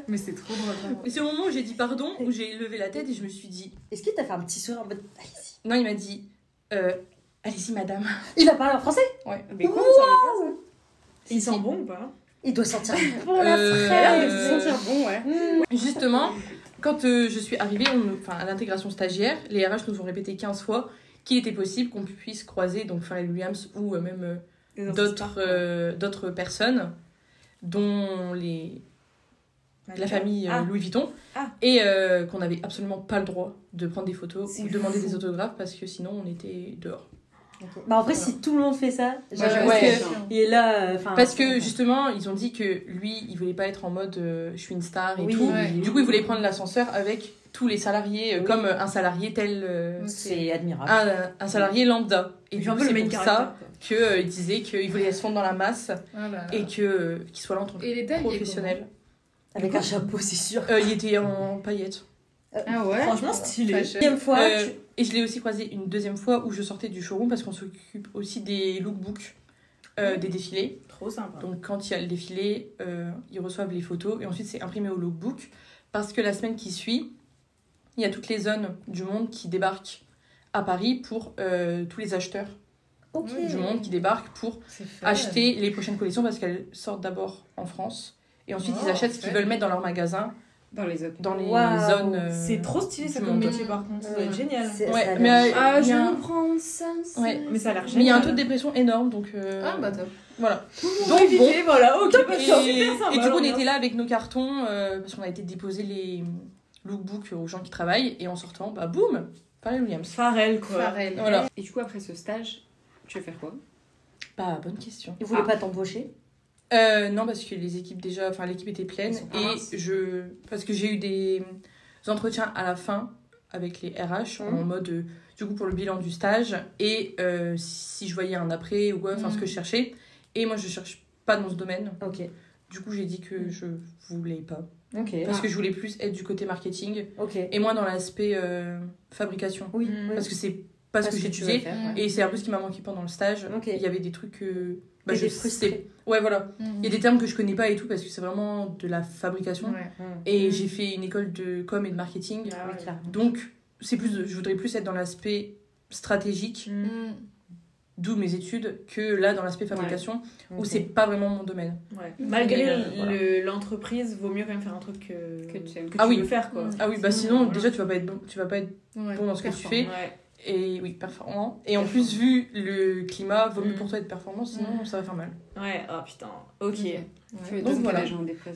Mais c'est trop drôle. Mais c'est au moment où j'ai dit pardon, où j'ai levé la tête et je me suis dit... Est-ce qu'il t'a fait un petit sourire en mode allez-y? Non, il m'a dit allez-y madame. Il a parlé en français? Ouais. Mais quoi, ça? Il sent bon ou pas? Il doit sentir bon la fraise. Il doit sentir bon, ouais. Justement, quand je suis arrivée à l'intégration stagiaire, les RH nous ont répété 15 fois qu'il était possible qu'on puisse croiser donc Pharrell Williams ou même d'autres personnes, dont la famille Louis Vuitton, et qu'on n'avait absolument pas le droit de prendre des photos ou demander des autographes parce que sinon on était dehors. Bah en vrai, si tout le monde fait ça, il est là. Parce que justement, ils ont dit que lui, il voulait pas être en mode je suis une star et tout. Ouais. Du coup, il voulait prendre l'ascenseur avec tous les salariés, comme un salarié tel. C'est admirable. Un salarié lambda. Et du coup, c'est pour ça qu'il disait qu'il voulait se fondre dans la masse et qu'il soit là en tant que professionnel. Avec un chapeau, c'est sûr. Il était en paillettes. Ah ouais, franchement stylé. Deuxième fois. Et je l'ai aussi croisé une deuxième fois où je sortais du showroom parce qu'on s'occupe aussi des lookbooks des défilés. Trop sympa. Donc quand il y a le défilé, ils reçoivent les photos et ensuite c'est imprimé au lookbook parce que la semaine qui suit, il y a toutes les zones du monde qui débarquent à Paris pour tous les acheteurs du monde qui débarquent pour acheter les prochaines collections parce qu'elles sortent d'abord en France et ensuite ils achètent ce qu'ils veulent mettre dans leur magasin. Dans les zones. C'est trop stylé ça comme métier par contre. Ça doit être génial. Ouais, mais je vais me prendre ça. Ouais. Mais ça a l'air génial. Mais il y a un taux de dépression énorme donc. Ah bah top. Voilà. Donc éviter, voilà. Ok. Et du coup on était là avec nos cartons parce qu'on a été déposer les lookbooks aux gens qui travaillent et en sortant bah boum, Pharrell Williams. Pharrell quoi. Pharrell. Voilà. Et du coup après ce stage, tu veux faire quoi? Bah bonne question. Ils voulaient pas t'embaucher? Non parce que l'équipe était pleine et parce que j'ai eu des entretiens à la fin avec les RH en mode du coup pour le bilan du stage et si je voyais un après ou quoi, enfin ce que je cherchais. Et moi je cherche pas dans ce domaine. Du coup j'ai dit que je voulais pas. Parce que je voulais plus être du côté marketing et moins dans l'aspect fabrication. Parce que c'est pas ce que j'étudiais et c'est un peu ce qui m'a manqué pendant le stage. Il y avait des trucs que je sais. Ouais, voilà. Il y a des termes que je connais pas et tout parce que c'est vraiment de la fabrication. Et j'ai fait une école de com et de marketing. Donc, c'est plus je voudrais plus être dans l'aspect stratégique, d'où mes études, que là dans l'aspect fabrication où c'est pas vraiment mon domaine. Malgré l'entreprise, vaut mieux quand même faire un truc que tu veux faire, quoi. Ah oui, bah sinon, déjà, tu vas pas être bon dans ce que tu fais. Et oui, performant. Et en plus, vu le climat, vaut mieux pour toi être performant, sinon ça va faire mal. Oh putain, ok. Donc voilà.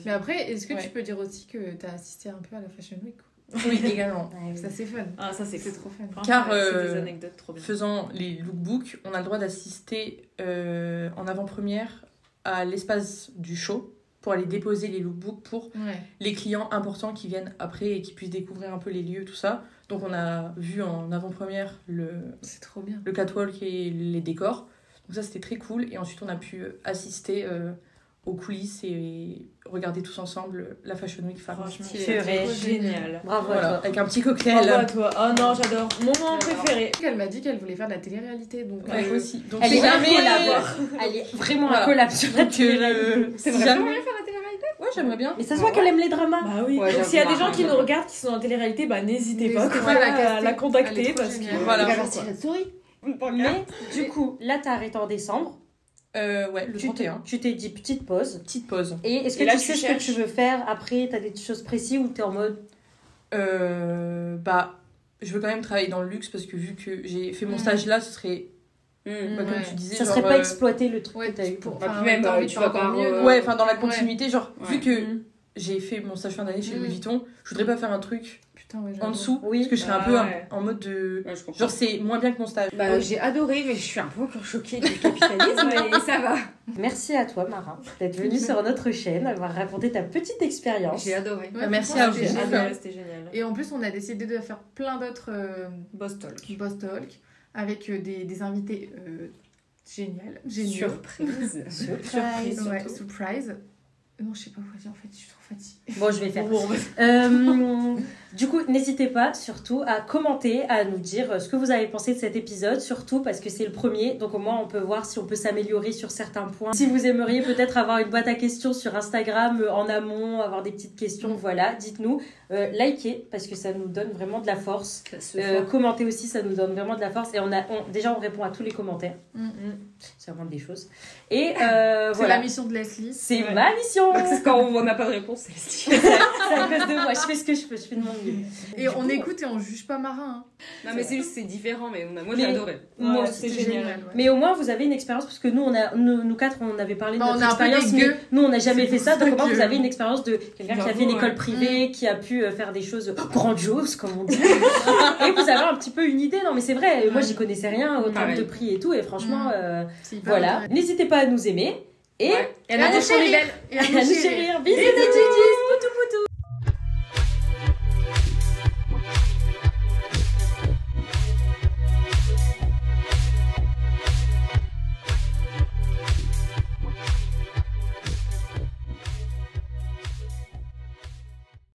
Mais après, est-ce que tu peux dire aussi que t'as assisté un peu à la Fashion Week? Oui, également. Ça c'est fun. Ça c'est trop fun. Car c'est des anecdotes trop bien. Faisant les lookbooks, on a le droit d'assister en avant-première à l'espace du show pour aller déposer les lookbooks pour les clients importants qui viennent après et qui puissent découvrir un peu les lieux, tout ça. Donc on a vu en avant-première c'est trop bien. Le catwalk et les décors. Donc ça c'était très cool. Et ensuite on a pu assister aux coulisses et regarder tous ensemble la Fashion Week. Franchement, c'est génial. Bravo à toi. Avec un petit cocktail. Bravo à toi. Oh non, j'adore. Mon moment préféré. Elle m'a dit qu'elle voulait faire de la télé-réalité. Donc aussi. Donc elle est jamais Elle est vraiment un collab sur la télé-réalité. C'est vraiment bien faire la télé-réalité. Ouais, j'aimerais bien. Mais ça se voit qu'elle aime les dramas. Bah oui. Donc s'il y a des gens qui nous regardent qui sont en télé-réalité, bah n'hésitez pas à la contacter parce que voilà. Mais du coup, là t'as arrêté en décembre. Le 31. Tu t'es dit petite pause. Et est-ce que tu sais ce que tu veux faire après? T'as des choses précises ou t'es en mode je veux quand même travailler dans le luxe parce que vu que j'ai fait mon stage là, ce serait comme tu disais, ça serait pas exploiter le truc que t'as eu. Même tu vas pas dans la continuité, vu que j'ai fait mon stage fin d'année chez Louis Vuitton, je voudrais pas faire un truc en dessous parce que je serais un peu en mode de genre c'est moins bien que mon stage. J'ai adoré mais je suis un peu encore choquée du capitalisme mais ça va. Merci à toi Mara d'être venue sur notre chaîne, avoir raconté ta petite expérience. J'ai adoré. Merci à vous. C'était génial. Et en plus on a décidé de faire plein d'autres boss talk avec des invités géniaux. Surprise. Surprise. Non, je sais pas quoi dire en fait, je suis trop fatiguée. Bon, je vais faire. Du coup, n'hésitez pas surtout à commenter, à nous dire ce que vous avez pensé de cet épisode, surtout parce que c'est le premier, donc au moins on peut voir si on peut s'améliorer sur certains points. Si vous aimeriez peut-être avoir une boîte à questions sur Instagram en amont, avoir des petites questions, voilà, dites-nous. Likez parce que ça nous donne vraiment de la force. Commentez aussi, ça nous donne vraiment de la force. Et déjà on répond à tous les commentaires. C'est vraiment des choses. Et c'est la mission de Leslie. C'est ma mission. Quand on n'a pas de réponse, c'est à cause de moi. Je fais ce que je peux. Je fais de mon mieux. Et on écoute et on juge pas Marin. Non mais c'est juste c'est différent. Mais moi j'ai adoré. Moi c'est génial. Mais au moins vous avez une expérience parce que nous quatre on avait parlé de notre expérience. Mais nous on n'a jamais fait ça. Donc au moins vous avez une expérience de quelqu'un qui a fait une école privée, qui a pu faire des choses grandioses comme on dit. Et vous avez un petit peu une idée. Non mais c'est vrai. Moi j'y connaissais rien au terme de prix et tout. Et franchement voilà. N'hésitez pas à nous aimer et à nous chérir. Bisous.